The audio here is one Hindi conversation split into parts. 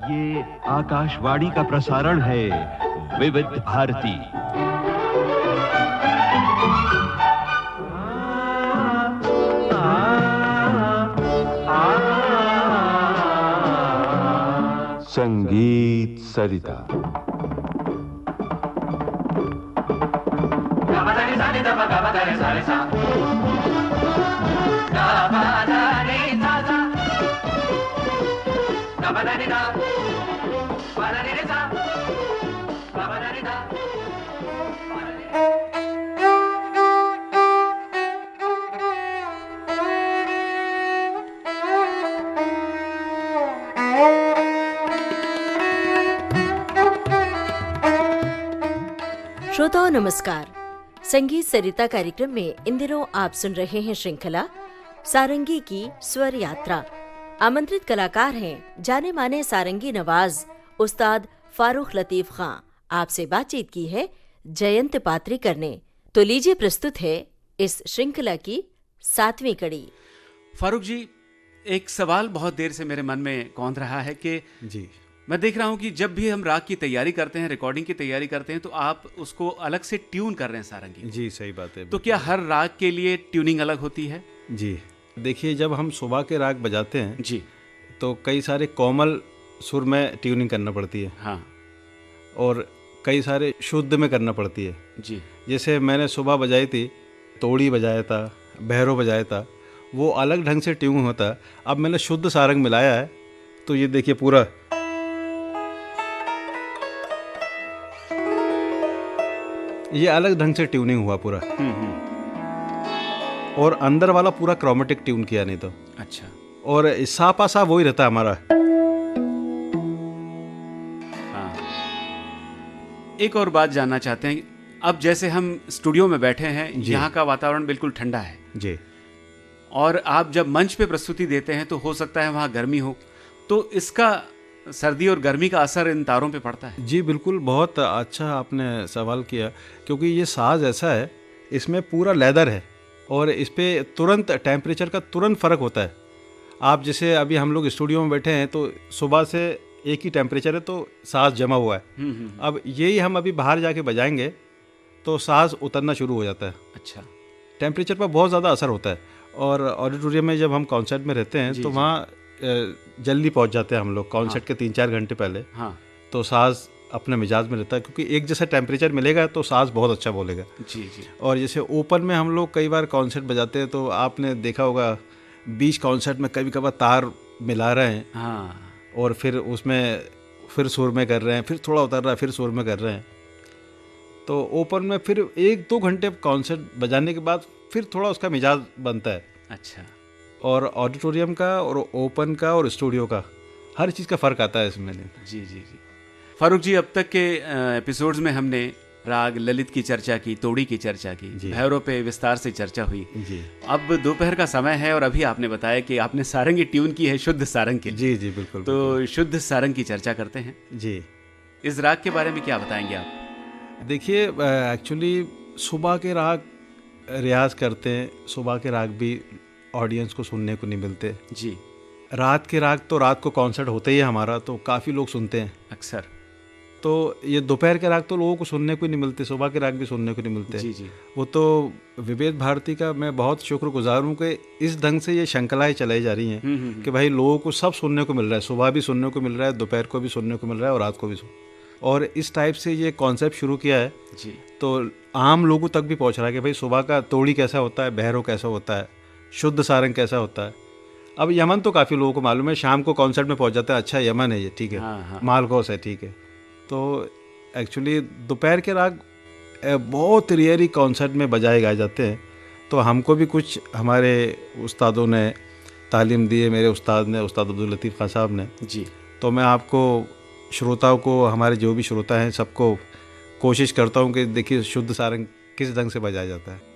ये आकाशवाणी का प्रसारण है विविध भारती। संगीत सरिता। श्रोताओं नमस्कार। संगीत सरिता कार्यक्रम में इन दिनों आप सुन रहे हैं श्रृंखला सारंगी की स्वर यात्रा। आमंत्रित कलाकार हैं जाने माने सारंगी नवाज उस्ताद फारूक लतीफ खां। आपसे बातचीत की है जयंत पात्रीकर ने। तो लीजिए प्रस्तुत है इस श्रृंखला की 7वीं कड़ी। फारूक जी, एक सवाल बहुत देर से मेरे मन में कौंध रहा है कि जी, मैं देख रहा हूँ कि जब भी हम राग की तैयारी करते हैं, रिकॉर्डिंग की तैयारी करते हैं, तो आप उसको अलग से ट्यून कर रहे हैं सारंगी। जी सही बात है। तो क्या हर राग के लिए ट्यूनिंग अलग होती है? जी देखिए, जब हम सुबह के राग बजाते हैं जी तो कई सारे कोमल सुर में ट्यूनिंग करना पड़ती है। हाँ और कई सारे शुद्ध में करना पड़ती है। जी। जैसे मैंने सुबह बजाई थी, तोड़ी बजाया था, भैरव बजाया था, वो अलग ढंग से ट्यून होता है। अब मैंने शुद्ध सारंग मिलाया है, तो ये देखिए पूरा ये अलग ढंग से ट्यूनिंग हुआ पूरा। और अंदर वाला पूरा क्रोमेटिक ट्यून किया नहीं तो। अच्छा। और सापा सा वही रहता है हमारा। हाँ, एक और बात जानना चाहते हैं। अब जैसे हम स्टूडियो में बैठे हैं, यहाँ का वातावरण बिल्कुल ठंडा है जी, और आप जब मंच पे प्रस्तुति देते हैं तो हो सकता है वहाँ गर्मी हो, तो इसका सर्दी और गर्मी का असर इन तारों पे पड़ता है? जी बिल्कुल, बहुत अच्छा आपने सवाल किया, क्योंकि ये साज ऐसा है, इसमें पूरा लेदर है और इस पर तुरंत टेम्परेचर का तुरंत फ़र्क होता है। आप जैसे अभी हम लोग स्टूडियो में बैठे हैं तो सुबह से एक ही टेम्परेचर है, तो साज जमा हुआ है। अब यही हम अभी बाहर जाके बजाएंगे तो साज उतरना शुरू हो जाता है। अच्छा। टेम्परेचर पर बहुत ज़्यादा असर होता है। और ऑडिटोरियम में जब हम कॉन्सर्ट में रहते हैं तो वहाँ जल्दी पहुँच जाते हैं हम लोग, कॉन्सर्ट के 3-4 घंटे पहले। हाँ। तो साज अपने मिजाज में रहता है, क्योंकि एक जैसा टेम्परेचर मिलेगा तो साज बहुत अच्छा बोलेगा। जी जी। और जैसे ओपन में हम लोग कई बार कॉन्सर्ट बजाते हैं तो आपने देखा होगा, बीच कॉन्सर्ट में कभी कभार तार मिला रहे हैं। हाँ। और फिर उसमें फिर सुर में कर रहे हैं, फिर थोड़ा उतर रहा है, फिर सुर में कर रहे हैं। तो ओपन में फिर 1-2 घंटे कॉन्सर्ट बजाने के बाद फिर थोड़ा उसका मिजाज बनता है। अच्छा। और ऑडिटोरियम का और ओपन का और स्टूडियो का हर चीज़ का फ़र्क आता है इसमें। जी जी जी। फारूक जी, अब तक के एपिसोड्स में हमने राग ललित की चर्चा की, तोड़ी की चर्चा की, भैरव पे विस्तार से चर्चा हुई जी। अब दोपहर का समय है और अभी आपने बताया कि आपने सारंगी ट्यून की है शुद्ध सारंग के लिए। जी जी बिल्कुल। तो बिल्कुल। शुद्ध सारंग की चर्चा करते हैं जी। इस राग के बारे में क्या बताएंगे आप? देखिए, एक्चुअली सुबह के राग रियाज करते हैं, सुबह के राग भी ऑडियंस को सुनने को नहीं मिलते। जी। रात के राग तो रात को कॉन्सर्ट होते ही है हमारा, तो काफ़ी लोग सुनते हैं अक्सर। तो ये दोपहर के राग तो लोगों को सुनने को नहीं मिलते, सुबह के राग भी सुनने को नहीं मिलते। जी जी। वो तो विविध भारती का मैं बहुत शुक्रगुजार हूँ कि इस ढंग से ये श्रृंखलाएँ चलाई जा रही हैं कि भाई लोगों को सब सुनने को मिल रहा है, सुबह भी सुनने को मिल रहा है, दोपहर को भी सुनने को मिल रहा है और रात को भी और इस टाइप से ये कॉन्सेप्ट शुरू किया है जी। तो आम लोगों तक भी पहुँच रहा है कि भाई सुबह का तोड़ी कैसा होता है, भैरव कैसा होता है, शुद्ध सारंग कैसा होता है। अब यमन तो काफ़ी लोगों को मालूम है, शाम को कॉन्सर्ट में पहुँच जाता है, अच्छा यमन है ये, ठीक है। हाँ। मालगोस है, ठीक है। तो एक्चुअली दोपहर के राग बहुत रेयरी कॉन्सर्ट में बजाए गाए जाते हैं। तो हमको भी कुछ हमारे उस्तादों ने तालीम दी है, मेरे उस्ताद ने, उस्ताद अब्दुल लतीफ़ खान साहब ने जी। तो मैं आपको श्रोताओं को, हमारे जो भी श्रोता हैं, सबको कोशिश करता हूँ कि देखिए शुद्ध सारंग किस ढंग से बजाया जाता है।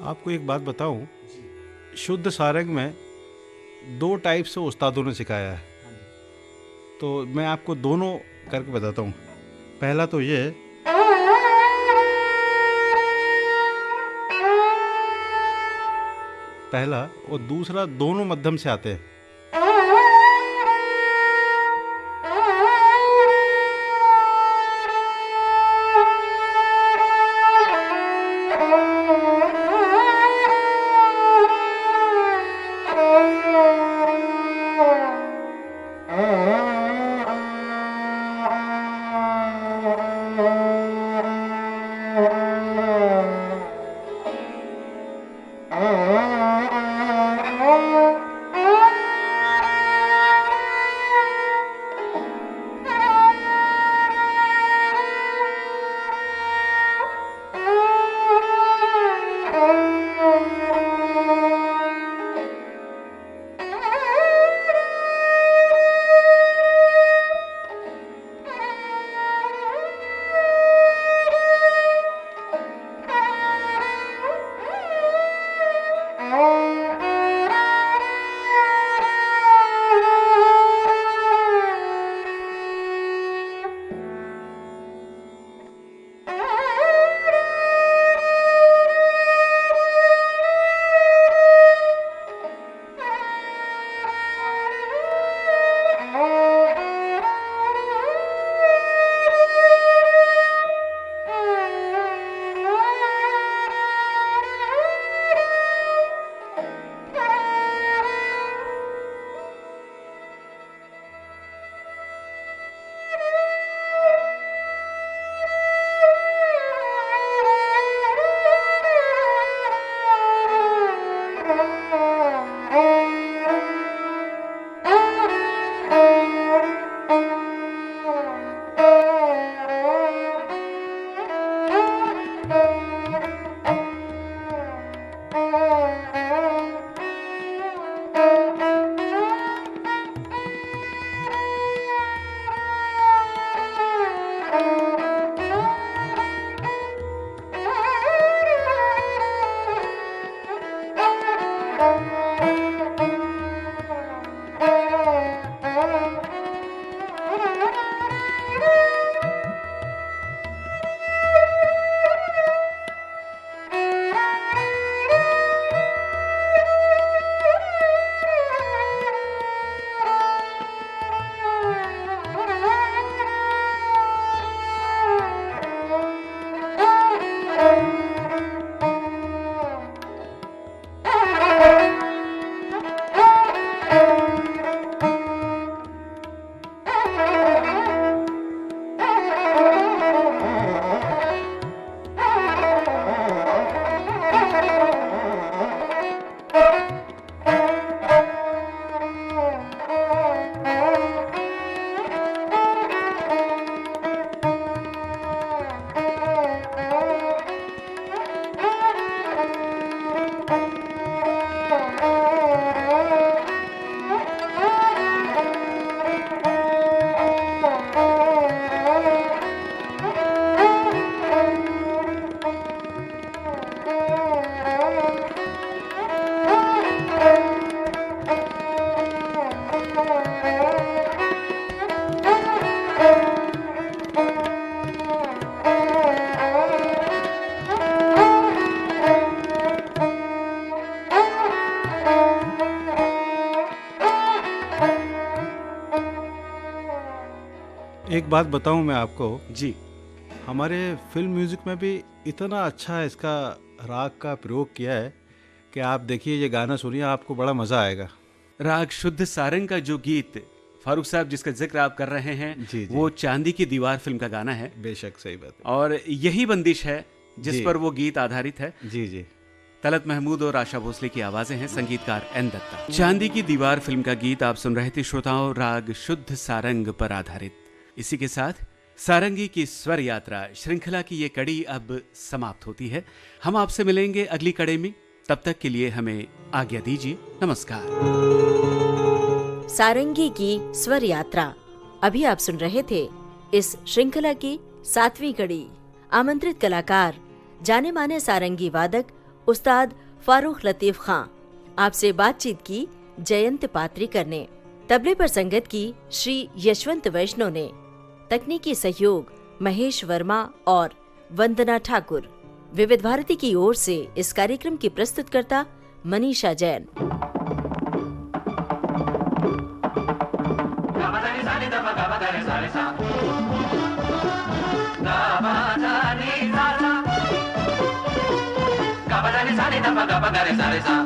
आपको एक बात बताऊं, शुद्ध सारंग में 2 टाइप से उस्तादों ने सिखाया है, तो मैं आपको दोनों करके बताता हूँ। पहला तो ये, पहला, और दूसरा दोनों मध्यम से आते हैं। एक बात बताऊं मैं आपको, जी। हमारे फिल्म म्यूज़िक में भी इतना अच्छा इसका राग का प्रयोग किया है कि आप देखिए, ये गाना सुनिए, आपको बड़ा मज़ा आएगा। राग शुद्ध सारंग का जो गीत फारूक साहब जिसका जिक्र आप कर रहे हैं, जी, जी। वो चांदी की दीवार फिल्म का गाना है, बेशक, सही बात और यही बंदिश है जिस जी। पर वो गीत आधारित है। है। जी जी। तलत महमूद और आशा भोसले की आवाजें हैं, संगीतकार एन दत्ता। चांदी की दीवार फिल्म का गीत आप सुन रहे थे श्रोताओं, राग शुद्ध सारंग पर आधारित। इसी के साथ सारंगी की स्वर यात्रा श्रृंखला की ये कड़ी अब समाप्त होती है। हम आपसे मिलेंगे अगली कड़ी में, तब तक के लिए हमें आज्ञा दीजिए। नमस्कार। सारंगी की स्वर यात्रा अभी आप सुन रहे थे इस श्रृंखला की 7वीं कड़ी। आमंत्रित कलाकार जाने माने सारंगी वादक उस्ताद फारूक लतीफ खां। आपसे बातचीत की जयंत पात्रीकर ने। तबले पर संगत की श्री यशवंत वैष्णव ने। तकनीकी सहयोग महेश वर्मा और वंदना ठाकुर। विविध भारती की ओर से इस कार्यक्रम की प्रस्तुतकर्ता मनीषा जैन। Gabba